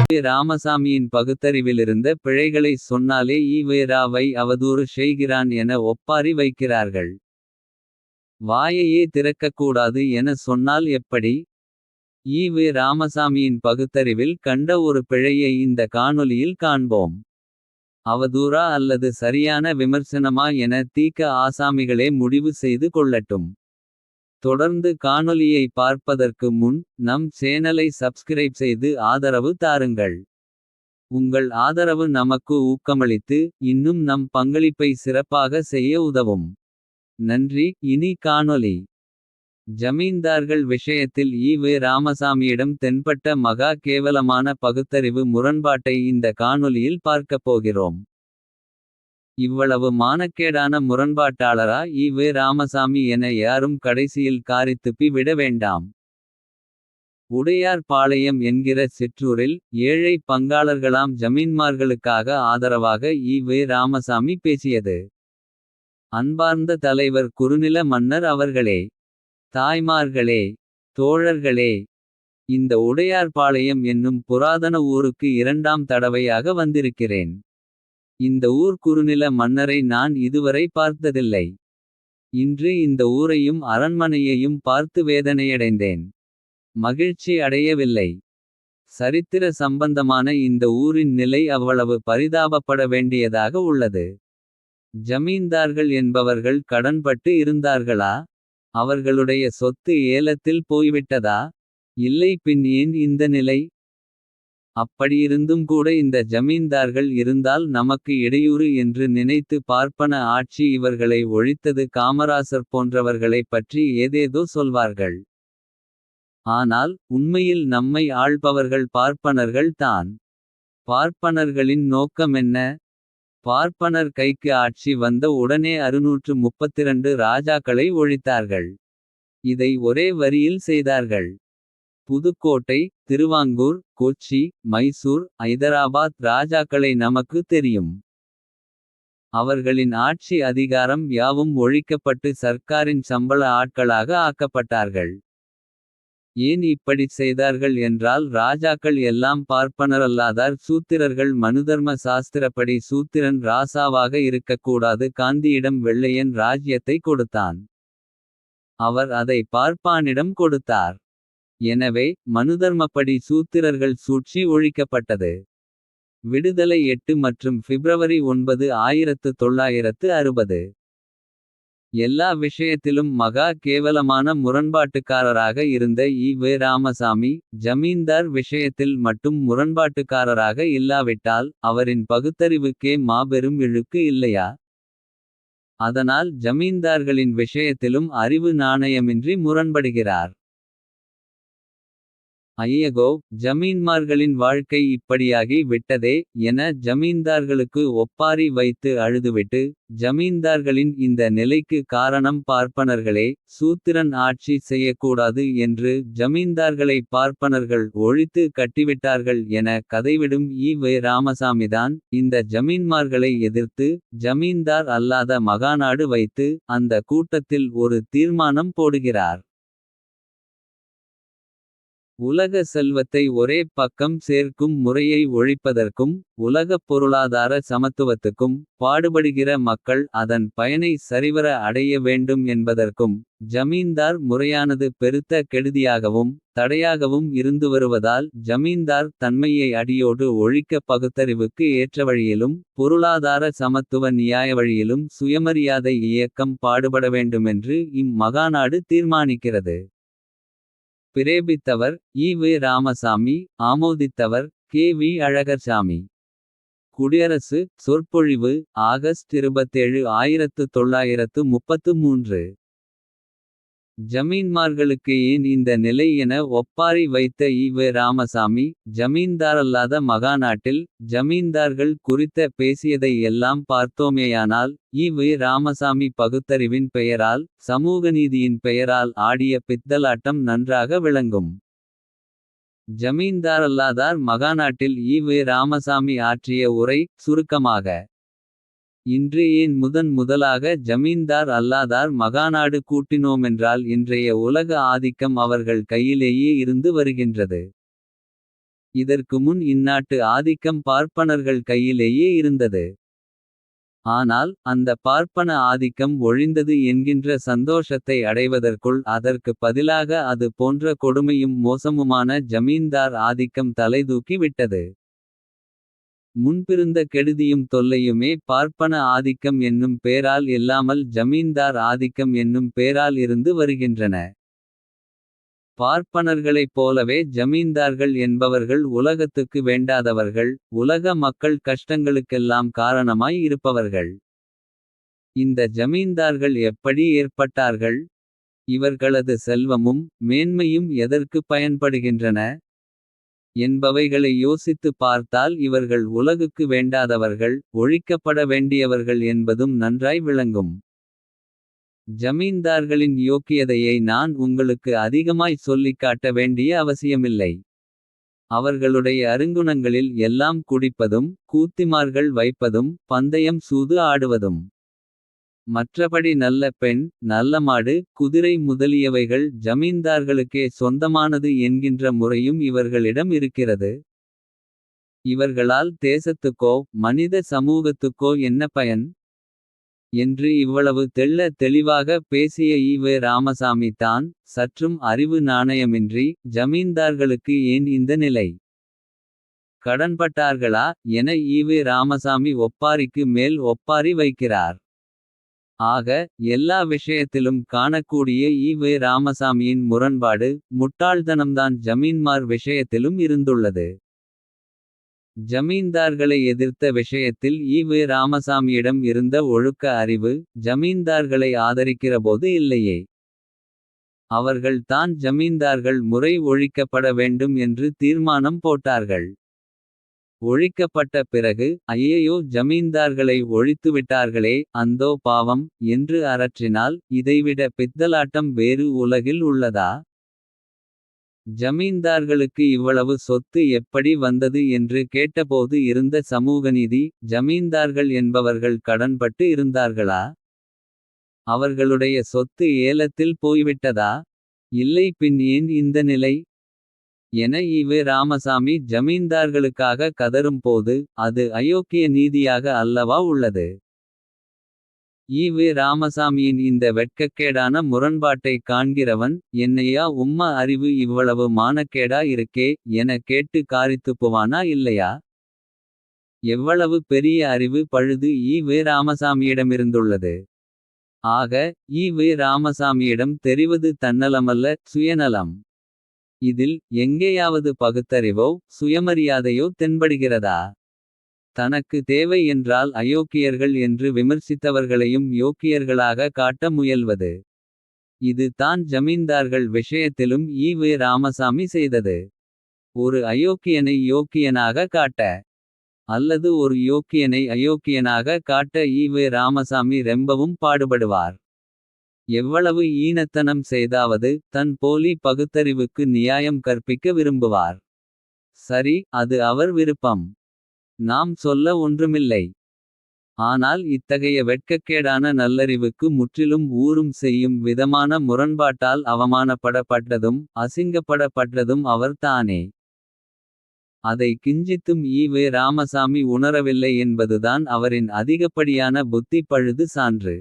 ராமசாமியின் பகுத்தறிவிலிருந்த பிழைகளை சொன்னாலே ஈ.வே.ராவை அவதூறு செய்கிறான் என ஒப்பாரி வைக்கிறார்கள். வாயையே திறக்கக்கூடாது என சொன்னால் எப்படி? ஈ.வே. ராமசாமியின் பகுத்தறிவில் கண்ட ஒரு பிழையை இந்த காணொளியில் காண்போம். அவதூறா அல்லது சரியான விமர்சனமா என தீக்க ஆசாமிகளே முடிவு செய்து கொள்ளட்டும். தொடர்ந்து காணொளியை பார்ப்பதற்கு முன் நம் சேனலை சப்ஸ்கிரைப் செய்து ஆதரவு தாருங்கள். உங்கள் ஆதரவு நமக்கு ஊக்கமளித்து இன்னும் நம் பங்களிப்பை சிறப்பாக செய்ய உதவும். நன்றி. இனி காணொளி. ஜமீன்தார்கள் விஷயத்தில் ஈ.வே. ராமசாமியிடம் தென்பட்ட மகா கேவலமான பகுத்தறிவு முரண்பாட்டை இந்த காணொளியில் பார்க்கப் போகிறோம். இவ்வளவு மானக்கேடான முரண்பாட்டாளரா ஈ.வே. ராமசாமி என யாரும் கடைசியில் காரித்துப்பி விட வேண்டாம். உடையார் பாளையம் என்கிற சிற்றூரில் ஏழை பங்காளர்களாம் ஜமீன்மார்களுக்காக ஆதரவாக ஈ.வே. ராமசாமி பேசியது. அன்பார்ந்த தலைவர் குறுநில மன்னர் அவர்களே, தாய்மார்களே, தோழர்களே, இந்த உடையார்பாளையம் என்னும் புராதன ஊருக்கு இரண்டாம் தடவையாக வந்திருக்கிறேன். இந்த ஊர் குறுநில மன்னரை நான் இதுவரை பார்த்ததில்லை. இன்று இந்த ஊரையும் அரண்மனையையும் பார்த்து வேதனையடைந்தேன். மகிழ்ச்சி அடையவில்லை. சரித்திர சம்பந்தமான இந்த ஊரின் நிலை அவ்வளவு பரிதாபப்பட வேண்டியதாக உள்ளது. ஜமீன்தார்கள் என்பவர்கள் கடன்பட்டு இருந்தார்களா? அவர்களுடைய சொத்து ஏலத்தில் போய்விட்டதா? இல்லை, பின் ஏன் இந்த நிலை? அப்படியிருந்தும் கூட இந்த ஜமீன்தார்கள் இருந்தால் நமக்கு இடையூறு என்று நினைத்து பார்ப்பன ஆட்சி இவர்களை ஒழித்தது காமராசர் போன்றவர்களைப் பற்றி ஏதேதோ சொல்வார்கள். ஆனால் உண்மையில் நம்மை ஆள்பவர்கள் பார்ப்பனர்கள் தான். பார்ப்பனர்களின் நோக்கமென்ன? பார்ப்பனர் கைக்கு ஆட்சி வந்த உடனே 632 ராஜாக்களை ஒழித்தார்கள். இதை ஒரே வரியில் செய்தார்கள். புதுக்கோட்டை, திருவாங்கூர், கொச்சி, மைசூர், ஐதராபாத் ராஜாக்களை நமக்கு தெரியும். அவர்களின் ஆட்சி அதிகாரம் யாவும் ஒழிக்கப்பட்டு சர்க்காரின் சம்பள ஆட்களாக ஆக்கப்பட்டார்கள். ஏன் இப்படி செய்தார்கள் என்றால் ராஜாக்கள் எல்லாம் பார்ப்பனரல்லாதார் சூத்திரர்கள். மனுதர்ம சாஸ்திரப்படி சூத்திரன் ராசாவாக இருக்கக்கூடாது. காந்தியிடம் வெள்ளையன் ராஜ்யத்தை கொடுத்தான். அவர் அதை பார்ப்பானிடம் கொடுத்தார். எனவே மனுதர்மப்படி சூத்திரர்கள் சூழ்ச்சி ஒழிக்கப்பட்டது. விடுதலை 8 மற்றும் பிப்ரவரி 9, 1960. எல்லா விஷயத்திலும் மகா கேவலமான முரண்பாட்டுக்காரராக இருந்த ஈ.வே. ராமசாமி ஜமீன்தார் விஷயத்தில் மட்டும் முரண்பாட்டுக்காரராக இல்லாவிட்டால் அவரின் பகுத்தறிவுக்கே மாபெரும் இழுக்கு இல்லையா? அதனால் ஜமீன்தார்களின் விஷயத்திலும் அறிவு நாணயமின்றி முரண்படுகிறார். ஐயகோ, ஜமீன்மார்களின் வாழ்க்கை இப்படியாகி விட்டதே என ஜமீன்தார்களுக்கு ஒப்பாரி வைத்து அழுதுவிட்டு. ஜமீன்தார்களின் இந்த நிலைக்கு காரணம் பார்ப்பனர்களே. சூத்திரன் ஆட்சி செய்யக்கூடாது என்று ஜமீன்தார்களை பார்ப்பனர்கள் ஒழித்து கட்டிவிட்டார்கள் என கதைவிடும் ஈ.வே. ராமசாமிதான் இந்த ஜமீன்மார்களை எதிர்த்து ஜமீன்தார் அல்லாத மகாநாடு வைத்து அந்த கூட்டத்தில் ஒரு தீர்மானம் போடுகிறார். உலக செல்வத்தை ஒரே பக்கம் சேர்க்கும் முறையை ஒழிப்பதற்கும் உலகப் பொருளாதார சமத்துவத்துக்கும் பாடுபடுகிற மக்கள் அதன் பயனை சரிவர அடைய வேண்டும் என்பதற்கும் ஜமீன்தார் முறையானது பெருத்த கெடுதியாகவும் தடையாகவும் இருந்து வருவதால் ஜமீன்தார் தன்மையை அடியோடு ஒழிக்க பகுத்தறிவுக்கு ஏற்ற வழியிலும் பொருளாதார சமத்துவ நியாய வழியிலும் சுயமரியாதை இயக்கம் பாடுபட வேண்டுமென்று மகாநாடு தீர்மானிக்கிறது. பிரேபித்தவர் ஈ.வே. ராமசாமி. ஆமோதித்தவர் கே.வி. அழகர்சாமி. குடியரசு சொற்பொழிவு ஆகஸ்ட் 27, 1933. ஜமீன்மார்களுக்கு ஏன் இந்த நிலை என ஒப்பாரி வைத்த ஈ.வே. ராமசாமி ஜமீன்தாரல்லாத மகாநாட்டில் ஜமீன்தார்கள் குறித்த பேசியதை எல்லாம் பார்த்தோமேயானால் ஈ.வே. ராமசாமி பகுத்தறிவின் பெயரால் சமூகநீதியின் பெயரால் ஆடிய பித்தலாட்டம் நன்றாக விளங்கும். ஜமீன்தாரல்லாதார் மகாநாட்டில் ஈ.வே. ராமசாமி ஆற்றிய உரை சுருக்கமாக. இன்று ஏன் முதலாக ஜமீன்தார் அல்லாதார் மகாநாடு கூட்டினோமென்றால் இன்றைய உலக ஆதிக்கம் அவர்கள் கையிலேயே இருந்து வருகின்றது. இதற்கு முன் இந்நாட்டு ஆதிக்கம் பார்ப்பனர்கள் கையிலேயே இருந்தது. ஆனால் அந்த பார்ப்பன ஆதிக்கம் ஒழிந்தது என்கின்ற சந்தோஷத்தை அடைவதற்குள் அதற்கு பதிலாக அது போன்ற கொடுமையும் மோசமுமான ஜமீன்தார் ஆதிக்கம் தலைதூக்கி விட்டது. முன்பிருந்த கெடுதியும் தொல்லையுமே பார்ப்பன ஆதிக்கம் என்னும் பேரால் இல்லாமல் ஜமீன்தார் ஆதிக்கம் என்னும் பேரால் இருந்து வருகின்றன. பார்ப்பனர்களைப் போலவே ஜமீன்தார்கள் என்பவர்கள் உலகத்துக்கு வேண்டாதவர்கள். உலக மக்கள் கஷ்டங்களுக்கெல்லாம் காரணமாய் இருப்பவர்கள். இந்த ஜமீன்தார்கள் எப்படி ஏற்பட்டார்கள். இவர்களது செல்வமும் மேன்மையும் எதற்கு பயன்படுகின்றன. என்பவைகளை யோசித்துப் பார்த்தால் இவர்கள் உலகுக்கு வேண்டாதவர்கள். ஒழிக்கப்பட வேண்டியவர்கள் என்பதும் நன்றாய் விளங்கும். ஜமீன்தார்களின் யோக்கியதையை நான் உங்களுக்கு அதிகமாய் சொல்லிக் காட்ட வேண்டிய அவசியமில்லை. அவர்களுடைய அருங்குணங்களில் எல்லாம் குடிப்பதும் கூத்திமார்கள் வைப்பதும் பந்தயம் சூது ஆடுவதும். மற்றபடி நல்ல பெண் நல்ல மாடு குதிரை முதலியவைகள் ஜமீன்தார்களுக்கே சொந்தமானது என்கின்ற முறையும் இவர்களிடம் இருக்கிறது. இவர்களால் தேசத்துக்கோ மனித சமூகத்துக்கோ என்ன பயன். என்று இவ்வளவு தெள்ள தெளிவாக பேசிய ஈ.வே. ராமசாமி தான் சற்றும் அறிவு நாணயமின்றி ஜமீன்தார்களுக்கு ஏன் இந்த நிலை. கடன்பட்டார்களா என ஈ.வே. ராமசாமி ஒப்பாரிக்கு மேல் ஒப்பாரி வைக்கிறார். ஆக எல்லா விஷயத்திலும் காணக்கூடிய ஈ.வே. ராமசாமியின் முரண்பாடு முட்டாள்தனம்தான் ஜமீன்மார் விஷயத்திலும் இருந்துள்ளது. ஜமீன்தார்களை எதிர்த்த விஷயத்தில் ஈ.வே. ராமசாமியிடம் இருந்த ஒழுக்க அறிவு ஜமீன்தார்களை ஆதரிக்கிறபோது இல்லையே. அவர்கள் தான் ஜமீன்தார்கள் முறை ஒழிக்கப்பட வேண்டும் என்று தீர்மானம் போட்டார்கள். ஒழிக்கப்பட்ட பிறகு ஐயையோ ஜமீன்தார்களை ஒழித்துவிட்டார்களே அந்தோ பாவம் என்று அரற்றினால் இதைவிட பித்தலாட்டம் வேறு உலகில் உள்ளதா. ஜமீன்தார்களுக்கு இவ்வளவு சொத்து எப்படி வந்தது என்று கேட்டபோது இருந்த சமூகநீதி. ஜமீன்தார்கள் என்பவர்கள் கடன்பட்டு இருந்தார்களா. அவர்களுடைய சொத்து ஏலத்தில் போய்விட்டதா. இல்லை பின் ஏன் இந்த நிலை. என ஈ.வே. ராமசாமி ஜமீன்தார்களுக்காக கதரும் போது அது அயோக்கிய நீதியாக அல்லவா உள்ளது. ஈ.வே. ராமசாமியின் இந்த வெட்கக்கேடான முரண்பாட்டை காண்கிறவன் என்னையா உம்ம அறிவு இவ்வளவு மானக்கேடா இருக்கே என கேட்டு காரித்துப்புவானா இல்லையா. எவ்வளவு பெரிய அறிவு பழுது ஈ.வே. ராமசாமியிடமிருந்துள்ளது. ஆக ஈ.வே. ராமசாமியிடம் தெரிவது தன்னலமல்ல சுயநலம். இதில் எங்கேயாவது பகுத்தறிவோ சுயமரியாதையோ தென்படுகிறதா. தனக்கு தேவை என்றால் அயோக்கியர்கள் என்று விமர்சித்தவர்களையும் யோக்கியர்களாக காட்ட முயல்வது. இது தான் ஜமீன்தார்கள் விஷயத்திலும் ஈ.வே. ராமசாமி செய்தது. ஒரு அயோக்கியனை யோக்கியனாக காட்ட. அல்லது ஒரு யோக்கியனை அயோக்கியனாக காட்ட ஈ.வே. ராமசாமி ரெம்பவும் பாடுபடுவார். எவ்வளவு ஈனத்தனம் செய்தாவது தன் போலி பகுத்தறிவுக்கு நியாயம் கற்பிக்க விரும்புவார். சரி அது அவர் விருப்பம். நாம் சொல்ல ஒன்றுமில்லை. ஆனால் இத்தகைய வெட்கக்கேடான நல்லறிவுக்கு முற்றிலும் ஊறும் செய்யும் விதமான முரண்பாட்டால் அவமானப்படப்பட்டதும் அசிங்கப்படப்பட்டதும் அவர் தானே. அதை கிஞ்சித்தும் ஈ.வே. ராமசாமி உணரவில்லை என்பதுதான் அவரின் அதிகப்படியான புத்தி பழுது சான்று.